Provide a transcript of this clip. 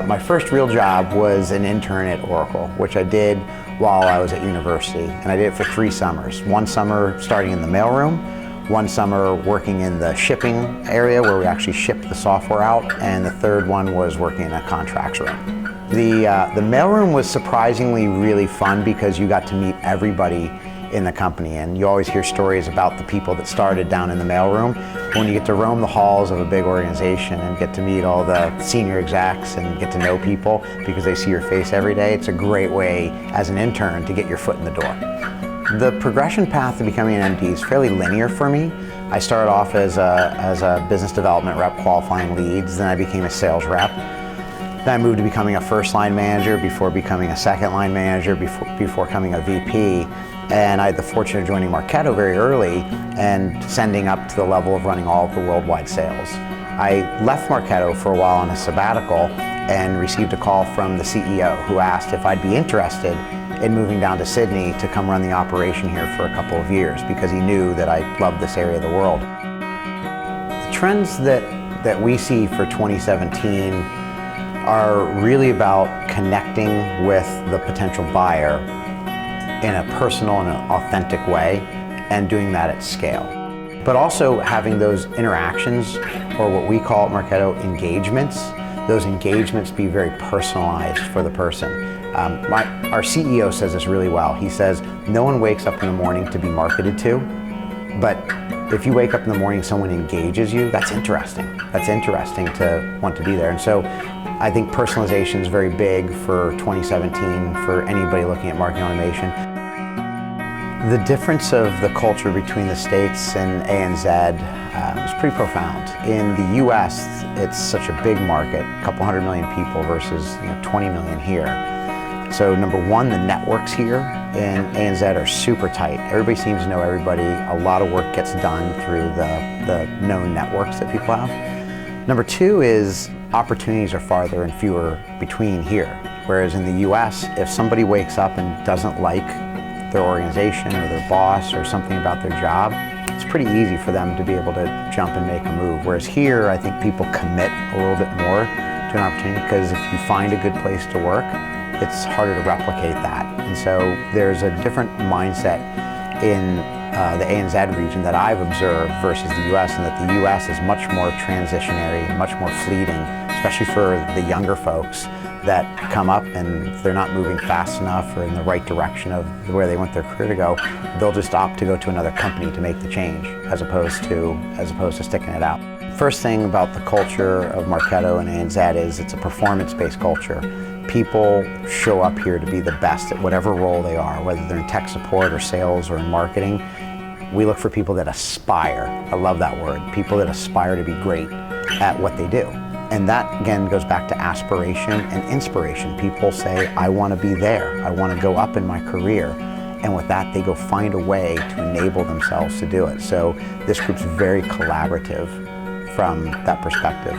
My first real job was an intern at Oracle, which I did while I was at university, and I did it for 3 summers. One summer starting in the mailroom, one summer working in the shipping area where we actually shipped the software out, and the third one was working in a contracts room. The mailroom was surprisingly really fun because you got to meet everybody in the company, and you always hear stories about the people that started down in the mailroom. When you get to roam the halls of a big organization and get to meet all the senior execs and get to know people because they see your face every day, it's a great way as an intern to get your foot in the door. The progression path to becoming an MD is fairly linear for me. I started off as a business development rep qualifying leads, then I became a sales rep. Then I moved to becoming a first-line manager before becoming a second-line manager, before becoming a VP. And I had the fortune of joining Marketo very early and sending up to the level of running all of the worldwide sales. I left Marketo for a while on a sabbatical and received a call from the CEO who asked if I'd be interested in moving down to Sydney to come run the operation here for a couple of years because he knew that I loved this area of the world. The trends that we see for 2017 are really about connecting with the potential buyer in a personal and an authentic way and doing that at scale. But also having those interactions, or what we call at Marketo engagements, those engagements be very personalized for the person. Our CEO says this really well. He says, no one wakes up in the morning to be marketed to, but if you wake up in the morning, someone engages you, that's interesting. That's interesting to want to be there. And so I think personalization is very big for 2017 for anybody looking at marketing automation. The difference of the culture between the States and ANZ is pretty profound. In the US, it's such a big market, a couple 100 million people versus 20 million here. So number one, the networks here in ANZ are super tight. Everybody seems to know everybody. A lot of work gets done through the known networks that people have. Number two is opportunities are farther and fewer between here. Whereas in the US, if somebody wakes up and doesn't like their organization or their boss or something about their job, it's pretty easy for them to be able to jump and make a move. Whereas here, I think people commit a little bit more to an opportunity because if you find a good place to work, it's harder to replicate that. And so there's a different mindset in the ANZ region that I've observed versus the US, and that the US is much more transitionary, much more fleeting, especially for the younger folks that come up and if they're not moving fast enough or in the right direction of where they want their career to go, they'll just opt to go to another company to make the change as opposed to sticking it out. First thing about the culture of Marketo and ANZ is it's a performance-based culture. People show up here to be the best at whatever role they are, whether they're in tech support or sales or in marketing. We look for people that aspire. I love that word. People that aspire to be great at what they do. And that, again, goes back to aspiration and inspiration. People say, I want to be there. I want to go up in my career. And with that, they go find a way to enable themselves to do it. So this group's very collaborative from that perspective.